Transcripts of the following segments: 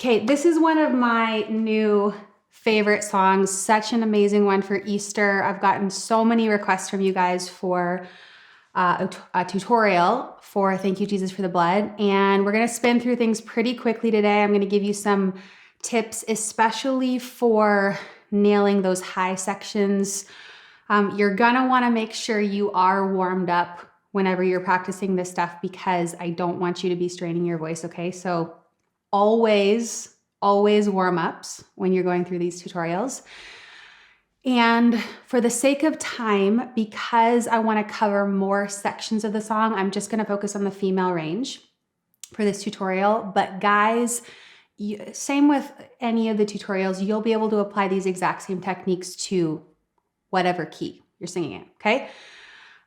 Okay, this is one of my new favorite songs, such an amazing one for Easter. I've gotten so many requests from you guys for a tutorial for Thank You, Jesus, for the Blood. And we're going to spin through things pretty quickly today. I'm going to give you some tips, especially for nailing those high sections. You're going to want to make sure you are warmed up whenever you're practicing this stuff, because I don't want you to be straining your voice, okay? So always warm-ups when you're going through these tutorials. And for the sake of time, because I want to cover more sections of the song, I'm just going to focus on the female range for this tutorial. But guys, same with any of the tutorials, you'll be able to apply these exact same techniques to whatever key you're singing in, okay?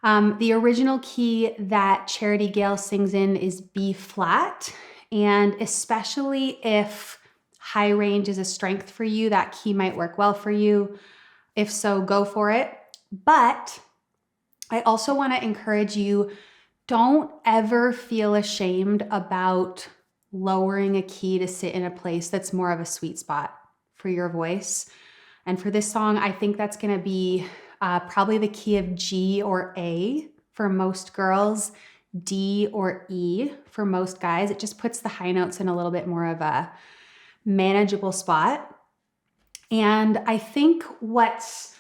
The original key that Charity Gayle sings in is B flat. And especially if high range is a strength for you, that key might work well for you. If so, go for it. But I also want to encourage you, don't ever feel ashamed about lowering a key to sit in a place that's more of a sweet spot for your voice. And for this song, I think that's going to be probably the key of G or A for most girls, D or E for most guys. It just puts the high notes in a little bit more of a manageable spot. And I think what's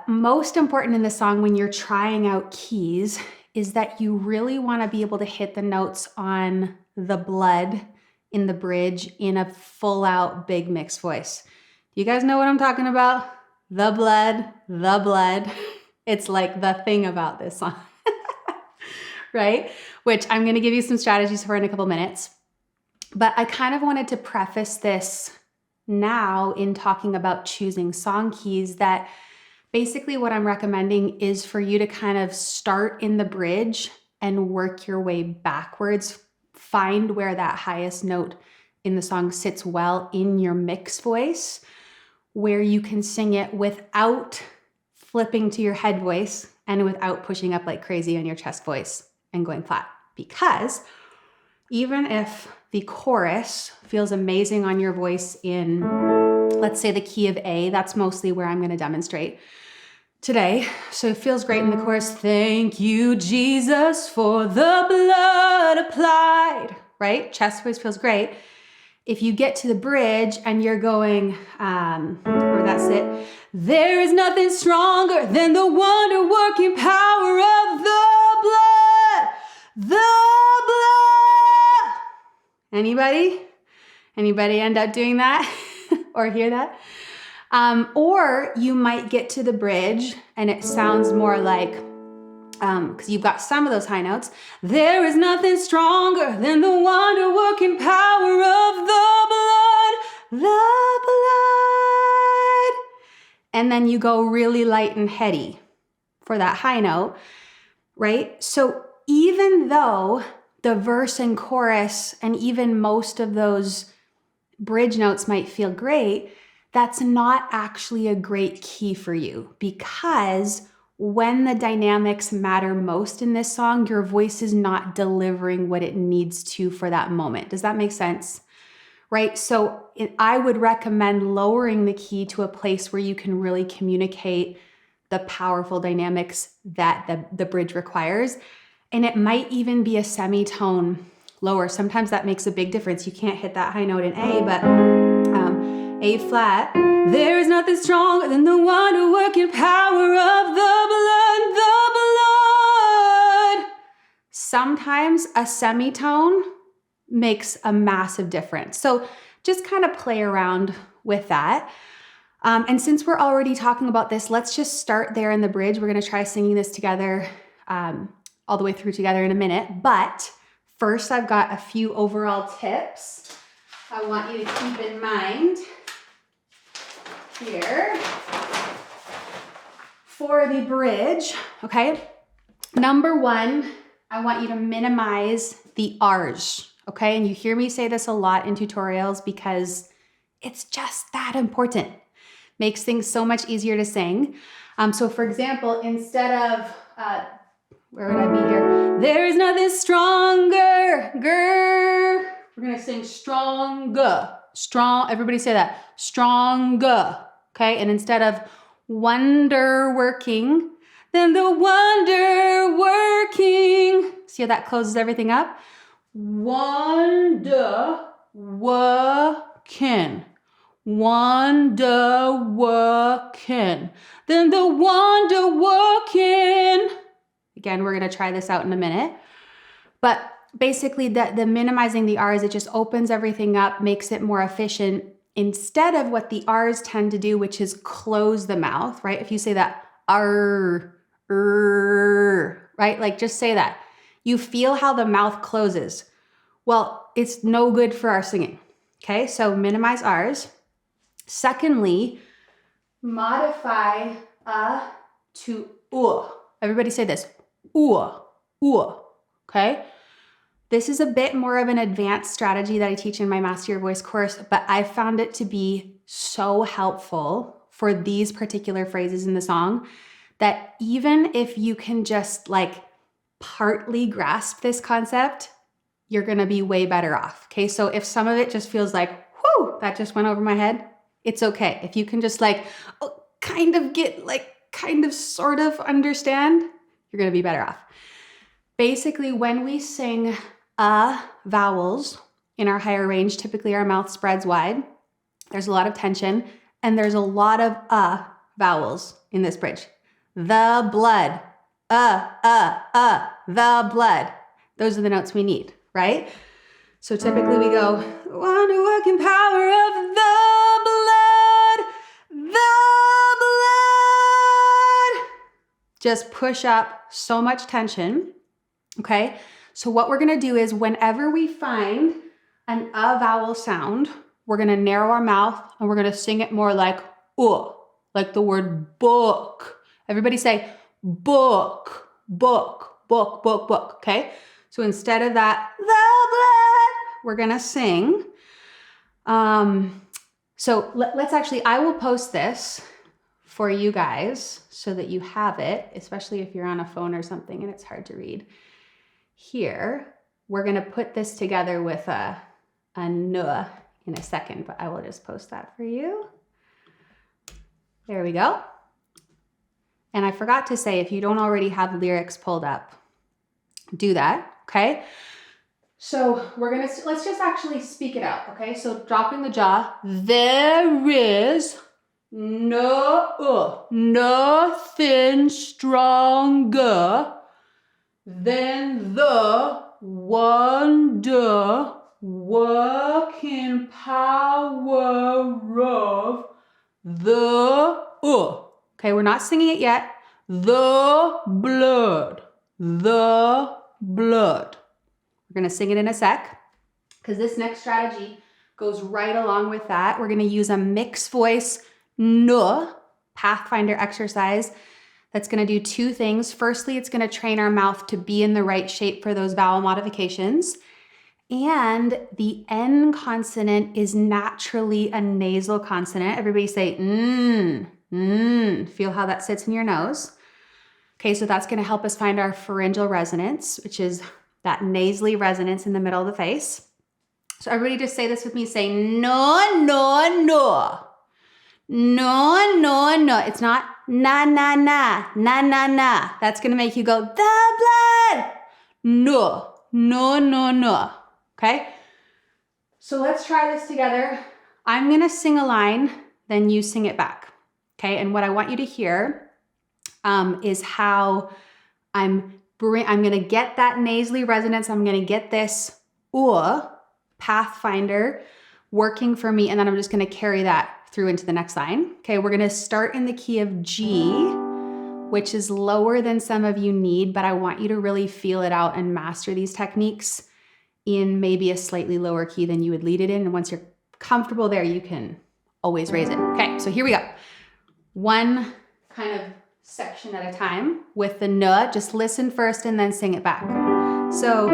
most important in the song when you're trying out keys is that you really want to be able to hit the notes on the blood in the bridge in a full out big mixed voice. Do you guys know what I'm talking about? The blood, the blood. It's like the thing about this song. Right? Which I'm going to give you some strategies for in a couple minutes. But I kind of wanted to preface this now in talking about choosing song keys, that basically what I'm recommending is for you to kind of start in the bridge and work your way backwards. Find where that highest note in the song sits well in your mixed voice, where you can sing it without flipping to your head voice and without pushing up like crazy on your chest voice and going flat. Because even if the chorus feels amazing on your voice in, let's say, the key of A, that's mostly where I'm going to demonstrate today. So it feels great in the chorus. Thank you, Jesus, for the blood applied, right? Chest voice feels great. If you get to the bridge and you're going, or that's it, there is nothing stronger than the wonder-working power of the blood. The blood. Anybody end up doing that or hear that? Or you might get to the bridge and it sounds more like, because you've got some of those high notes, there is nothing stronger than the wonder-working power of the blood, the blood. And then you go really light and heady for that high note, right? So even though the verse and chorus and even most of those bridge notes might feel great, that's not actually a great key for you, because when the dynamics matter most in this song, your voice is not delivering what it needs to for that moment. Does that make sense? Right? So I would recommend lowering the key to a place where you can really communicate the powerful dynamics that the bridge requires. And it might even be a semitone lower. Sometimes that makes a big difference. You can't hit that high note in A, but A flat. There is nothing stronger than the wonder-working power of the blood, the blood. Sometimes a semitone makes a massive difference. So just kind of play around with that. And since we're already talking about this, let's just start there in the bridge. We're going to try singing this together all the way through together in a minute. But first, I've got a few overall tips I want you to keep in mind here for the bridge, okay? Number one, I want you to minimize the R's, okay? And you hear me say this a lot in tutorials because it's just that important. Makes things so much easier to sing. So for example, instead of, where would I be here? There is nothing stronger, grr. We're gonna sing stronger. Strong, everybody say that. Stronger, okay? And instead of wonder working, then the wonder working. See how that closes everything up? Wonder working. Wonder working. Then the wonder working. Again, we're going to try this out in a minute. But basically, the minimizing the R's, it just opens everything up, makes it more efficient instead of what the R's tend to do, which is close the mouth, right? If you say that, R, right? Like just say that. You feel how the mouth closes. Well, it's no good for our singing. Okay, so minimize R's. Secondly, modify to Everybody say this. Okay? This is a bit more of an advanced strategy that I teach in my Master Your Voice course, but I found it to be so helpful for these particular phrases in the song that even if you can just like partly grasp this concept, you're going to be way better off. Okay? So if some of it just feels like, whoo, that just went over my head, it's okay. If you can just like kind of get like kind of sort of understand, you're going to be better off. Basically, when we sing vowels in our higher range, typically our mouth spreads wide. There's a lot of tension, and there's a lot of vowels in this bridge. The blood, the blood. Those are the notes we need, right? So typically we go, wonder working power of the blood, the blood. Just push up so much tension, okay? So what we're gonna do is whenever we find an vowel sound, we're gonna narrow our mouth and we're gonna sing it more like the word book. Everybody say book, book, book, book, book, okay? So instead of that, the blood, we're gonna sing. So let's actually, I will post this for you guys so that you have it, especially if you're on a phone or something and it's hard to read. Here, we're gonna put this together with a n in a second, but I will just post that for you. There we go. And I forgot to say, if you don't already have lyrics pulled up, do that, okay? So let's just actually speak it out, okay? So dropping the jaw, there is nothing stronger than the wonder working power of the Okay, we're not singing it yet. The blood. The blood. We're going to sing it in a sec because this next strategy goes right along with that. We're going to use a mixed voice Pathfinder exercise that's going to do two things. Firstly, it's going to train our mouth to be in the right shape for those vowel modifications. And the N consonant is naturally a nasal consonant. Everybody say feel how that sits in your nose. Okay, so that's going to help us find our pharyngeal resonance, which is that nasally resonance in the middle of the face. So everybody just say this with me. Say no, no, no. No, no, no. It's not na, na, na, na, na, na. That's going to make you go, the blood. No, no, no, no. Okay? So let's try this together. I'm going to sing a line, then you sing it back. Okay? And what I want you to hear is how I'm going to get that nasally resonance. I'm going to get this Pathfinder working for me, and then I'm just going to carry that through into the next line. Okay, we're going to start in the key of G, which is lower than some of you need, but I want you to really feel it out and master these techniques in maybe a slightly lower key than you would lead it in. And once you're comfortable there, you can always raise it. Okay, so here we go. One kind of section at a time with the N. Just listen first and then sing it back. So,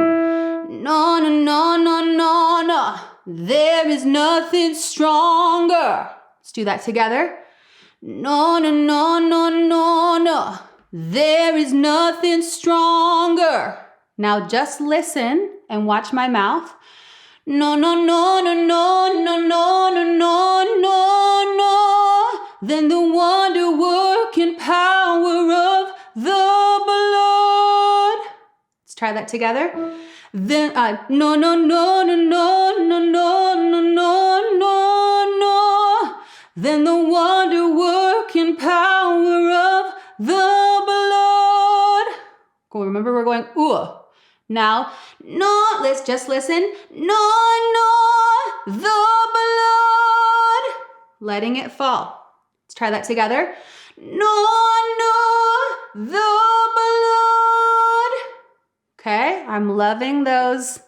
no, no, no, no, no, no. There is nothing stronger. Let's do that together. No, no, no, no, no, no. There is nothing stronger. Now just listen and watch my mouth. No, no, no, no, no, no, no, no, no, no, no. Then the wonder-working power of the blood. Let's try that together. Then, no, no, no, no, no, no, no, no, no, no, no. Then the wonder-working power of the blood. Cool. Remember, we're going ooh. Now, no, let's just listen. No, no, the blood. Letting it fall. Let's try that together. No, no, the blood. Okay, I'm loving those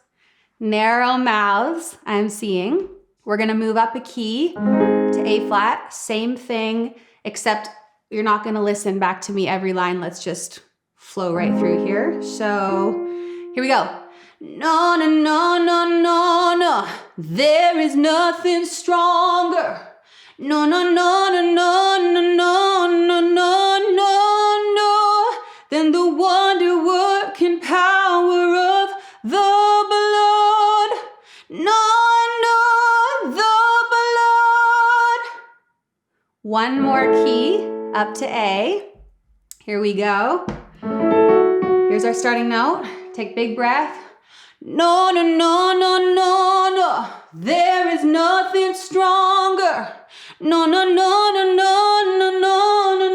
narrow mouths I'm seeing. We're gonna move up a key to A flat. Same thing, except you're not gonna listen back to me every line. Let's just flow right through here. So here we go. No, no, no, no, no, no. There is nothing stronger. No, no, no, no, no, no, no, no, no, no, no. Than the wonder-working power of the blood. No, no, the blood. One more key up to A. Here we go. Here's our starting note. Take big breath. No, no, no, no, no, no. There is nothing stronger. No, no, no, no, no, no, no, no,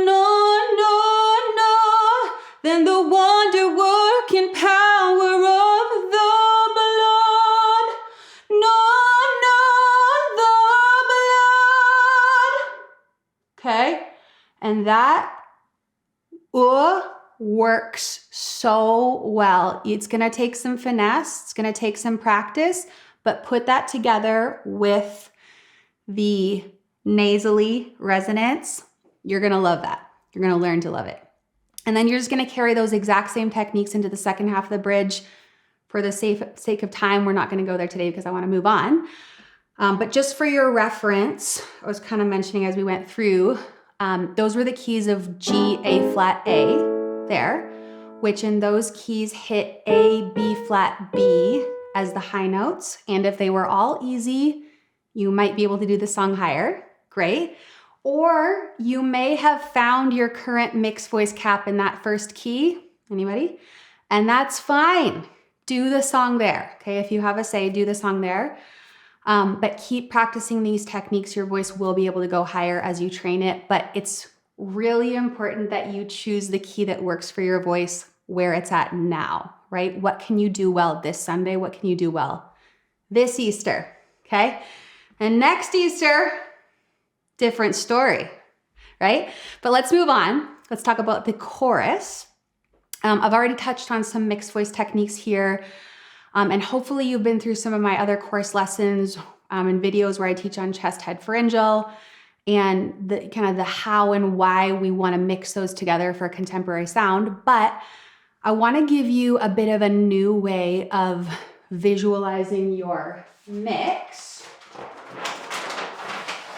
no, no, no. Than the wonder-working power of the blood. No, no, the blood. Okay? And that works so well. It's gonna take some finesse, it's gonna take some practice, but put that together with the nasally resonance. You're gonna love that. You're gonna learn to love it. And then you're just gonna carry those exact same techniques into the second half of the bridge. For the sake of time, we're not gonna go there today because I wanna move on. But just for your reference, I was kind of mentioning as we went through, those were the keys of G, A flat, A there, which in those keys hit A, B flat, B as the high notes. And if they were all easy, you might be able to do the song higher. Great. Or you may have found your current mixed voice cap in that first key. Anybody? And that's fine. Do the song there. Okay. If you have a say, do the song there. But keep practicing these techniques. Your voice will be able to go higher as you train it, but it's really important that you choose the key that works for your voice where it's at now, right? What can you do well this Sunday? What can you do well this Easter? Okay. And next Easter, different story, right? But let's move on. Let's talk about the chorus. I've already touched on some mixed voice techniques here. And hopefully you've been through some of my other course lessons and videos where I teach on chest, head, pharyngeal, and the kind of the how and why we want to mix those together for contemporary sound. But I want to give you a bit of a new way of visualizing your mix.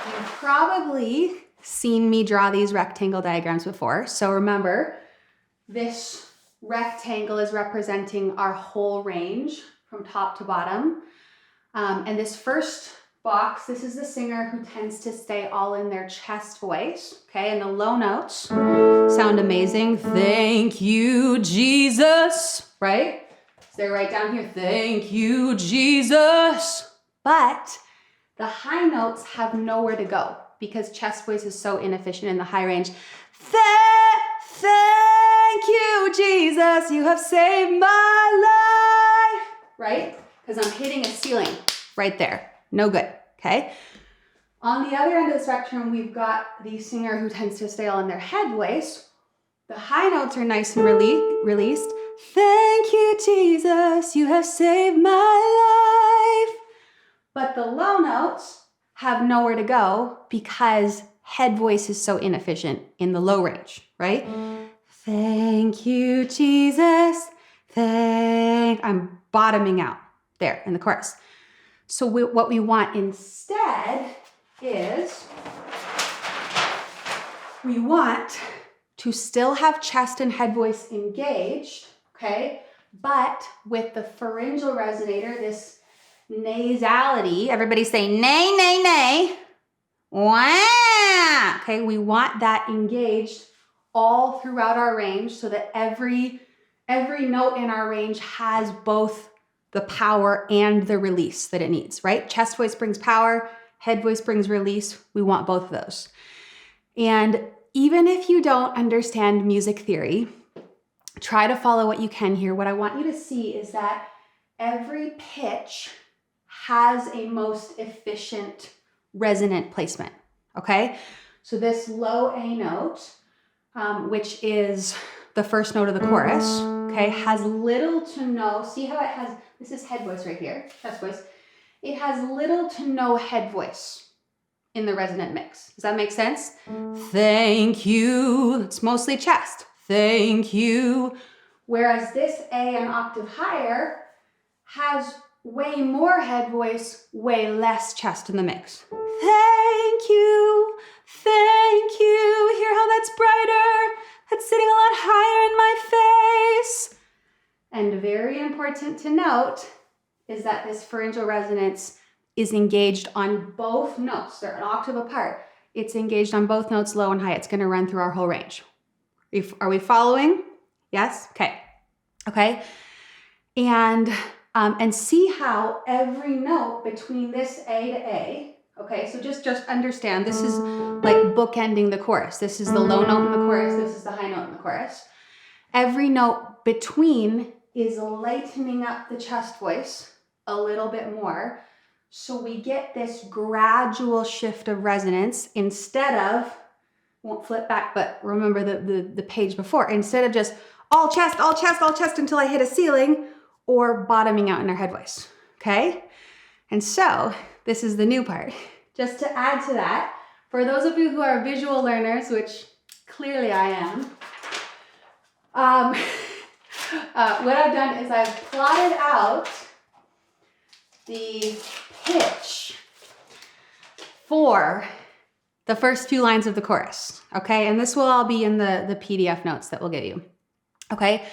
You've probably seen me draw these rectangle diagrams before. So remember, this rectangle is representing our whole range from top to bottom. And this first box, this is the singer who tends to stay all in their chest voice, okay? And the low notes sound amazing. Thank you, Jesus, right? So they're right down here. Thank you, Jesus. But the high notes have nowhere to go because chest voice is so inefficient in the high range. Thank you, Jesus, you have saved my life, right? Because I'm hitting a ceiling right there. No good, okay? On the other end of the spectrum, we've got the singer who tends to stay all in their head voice. The high notes are nice and released. Thank you, Jesus, you have saved my life. But the low notes have nowhere to go because head voice is so inefficient in the low range, right? Thank you, Jesus. I'm bottoming out there in the chorus. So what we want instead is we want to still have chest and head voice engaged, okay? But with the pharyngeal resonator, this nasality. Everybody say nay, nay, nay. Wah! Okay, we want that engaged all throughout our range so that every note in our range has both the power and the release that it needs, right? Chest voice brings power, head voice brings release. We want both of those. And even if you don't understand music theory, try to follow what you can here. What I want you to see is that every pitch has a most efficient resonant placement, okay? So this low A note, which is the first note of the chorus, okay, has little to no, see how it has, this is head voice right here, chest voice. It has little to no head voice in the resonant mix. Does that make sense? Thank you. It's mostly chest. Thank you. Whereas this A, an octave higher, has way more head voice, way less chest in the mix. Thank you. Thank you. Hear how that's brighter? That's sitting a lot higher in my face. And very important to note is that this pharyngeal resonance is engaged on both notes. They're an octave apart. It's engaged on both notes, low and high. It's going to run through our whole range. Are we following? Yes? Okay. Okay. And see how every note between this A to A, okay, so just understand this is like bookending the chorus. This is the low note in the chorus. This is the high note in the chorus. Every note between is lightening up the chest voice a little bit more. So we get this gradual shift of resonance instead of, won't flip back, but remember the page before, instead of just all chest, all chest, all chest until I hit a ceiling, or bottoming out in our head voice, okay? And so this is the new part. Just to add to that, for those of you who are visual learners, which clearly I am, what I've done is I've plotted out the pitch for the first few lines of the chorus, okay? And this will all be in the PDF notes that we'll give you, okay?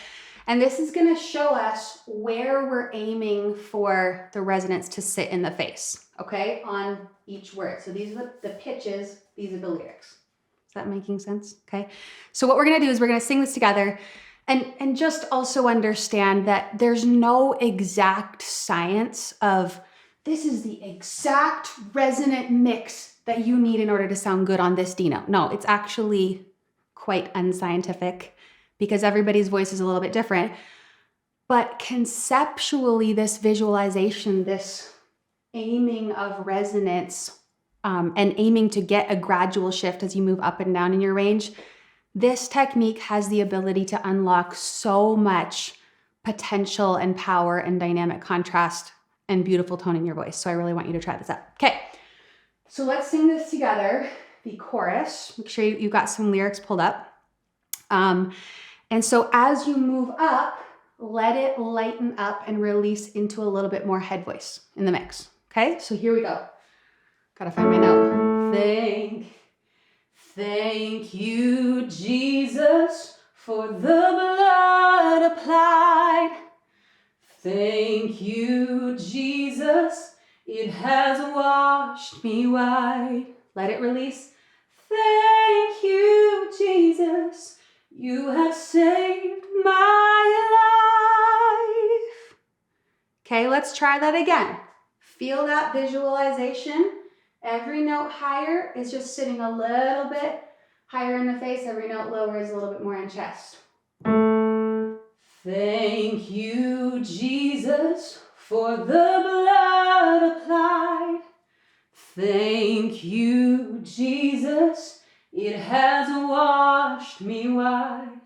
And this is gonna show us where we're aiming for the resonance to sit in the face, okay, on each word. So these are the pitches, these are the lyrics. Is that making sense? Okay. So what we're gonna do is we're gonna sing this together and just also understand that there's no exact science of this is the exact resonant mix that you need in order to sound good on this D note. No, it's actually quite unscientific, because everybody's voice is a little bit different. But conceptually, this visualization, this aiming of resonance, and aiming to get a gradual shift as you move up and down in your range, this technique has the ability to unlock so much potential and power and dynamic contrast and beautiful tone in your voice. So I really want you to try this out. Okay, so let's sing this together, the chorus. Make sure you've got some lyrics pulled up. And so as you move up, let it lighten up and release into a little bit more head voice in the mix. Okay, so here we go. Gotta find my note. Thank you, Jesus, for the blood applied. Thank you, Jesus, it has washed me white. Let it release. Thank you, Jesus, you have saved my life. Okay, let's try that again. Feel that visualization. Every note higher is just sitting a little bit higher in the face. Every note lower is a little bit more in chest. Thank you, Jesus, for the blood applied. Thank you, Jesus, it has washed me white.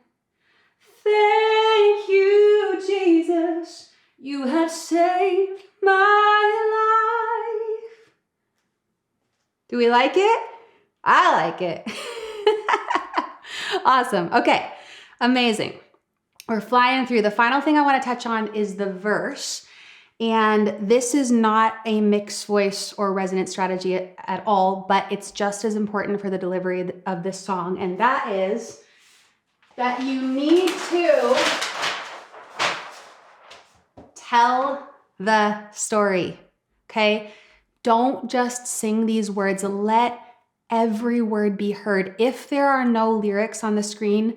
Thank you, Jesus, you have saved my life. Do we like it? I like it. Awesome. Okay, amazing. We're flying through. The final thing I want to touch on is the verse. And this is not a mixed voice or resonant strategy at all, but it's just as important for the delivery of this song. And that is that you need to tell the story. okay? Don't just sing these words. Let every word be heard. If there are no lyrics on the screen,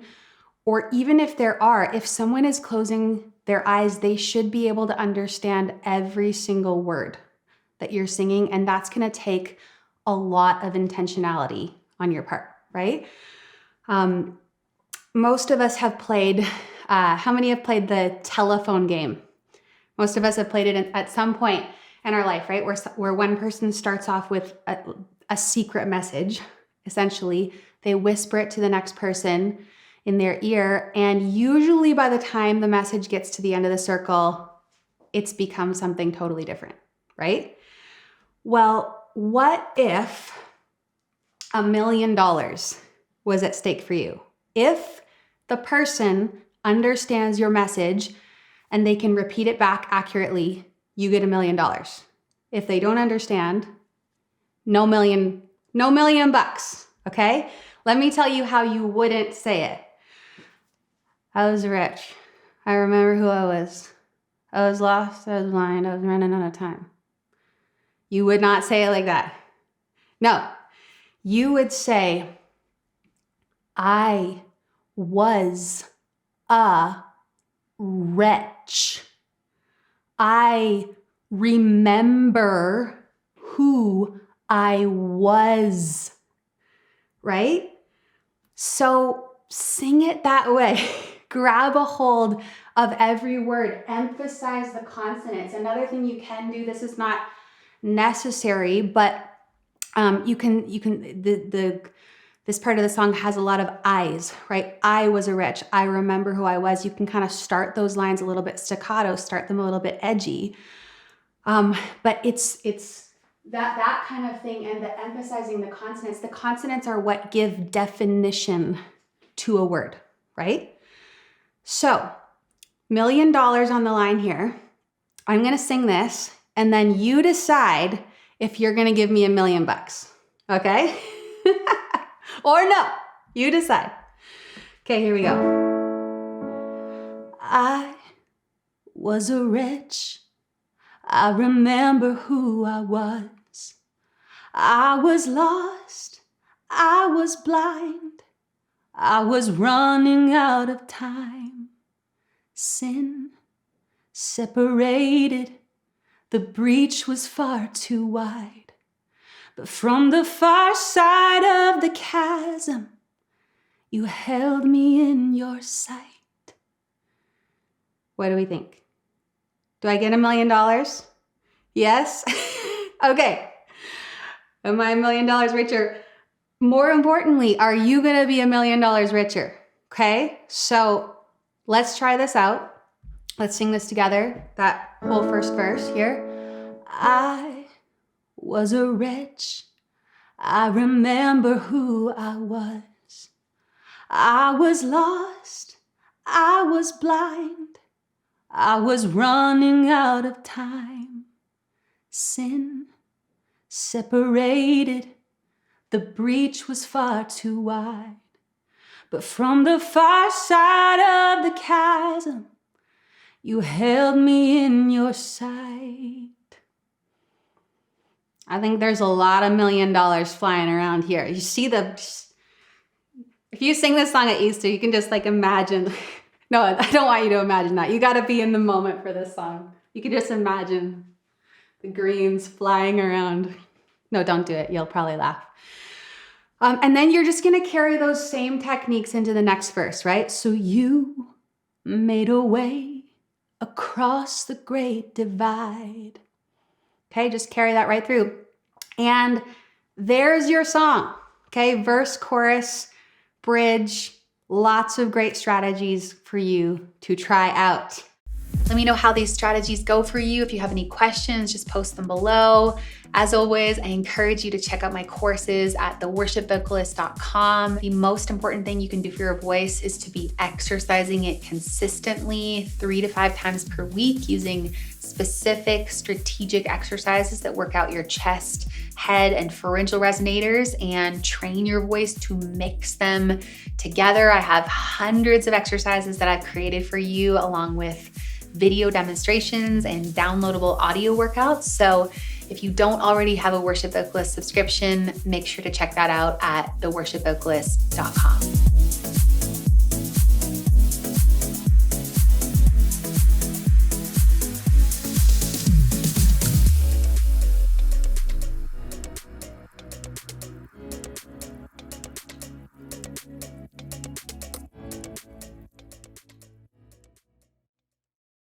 or even if there are, if someone is closing their eyes, they should be able to understand every single word that you're singing, and that's gonna take a lot of intentionality on your part, right? Most of us have played, how many have played the telephone game? Most of us have played it at some point in our life, right? Where one person starts off with a secret message, essentially. They whisper it to the next person in their ear, and usually by the time the message gets to the end of the circle, it's become something totally different, right? Well, what if $1 million was at stake for you? If the person understands your message and they can repeat it back accurately, you get $1 million. If they don't understand, no million bucks, okay? Let me tell you how you wouldn't say it. I was rich. I remember who I was. I was lost, I was blind, I was running out of time. You would not say it like that. No, you would say, I was a wretch. I remember who I was, right? So sing it that way. Grab a hold of every word. Emphasize the consonants. Another thing you can do, this is not necessary, but this part of the song has a lot of I's, right? I was a wretch. I remember who I was. You can kind of start those lines a little bit staccato, start them a little bit edgy. But it's that kind of thing, and the emphasizing the consonants. The consonants are what give definition to a word, right? So, $1 million on the line here. I'm going to sing this, and then you decide if you're going to give me $1 million, okay? Or no, you decide. Okay, here we go. I was a wretch. I remember who I was. I was lost. I was blind. I was running out of time. Sin separated. The breach was far too wide. But from the far side of the chasm, you held me in your sight. What do we think? Do I get $1 million? Yes? Okay. Am I $1 million richer? More importantly, are you going to be $1 million richer? Okay? So let's try this out. Let's sing this together. That whole first verse here. I was a wretch. I remember who I was. I was lost. I was blind. I was running out of time. Sin separated. The breach was far too wide. But from the far side of the chasm, you held me in your sight. I think there's a lot of $1 million flying around here. You see if you sing this song at Easter, you can just like imagine. No, I don't want you to imagine that. You got to be in the moment for this song. You can just imagine the greens flying around. No, don't do it. You'll probably laugh. And then you're just going to carry those same techniques into the next verse, right? So you made a way across the great divide. Okay, just carry that right through. And there's your song. Okay, verse, chorus, bridge, lots of great strategies for you to try out. Let me know how these strategies go for you. If you have any questions, just post them below. As always, I encourage you to check out my courses at theworshipvocalist.com. The most important thing you can do for your voice is to be exercising it consistently 3 to 5 times per week using specific strategic exercises that work out your chest, head, and pharyngeal resonators and train your voice to mix them together. I have hundreds of exercises that I've created for you along with video demonstrations and downloadable audio workouts. So If you don't already have a Worship Vocalist subscription, make sure to check that out at theworshipvocalist.com.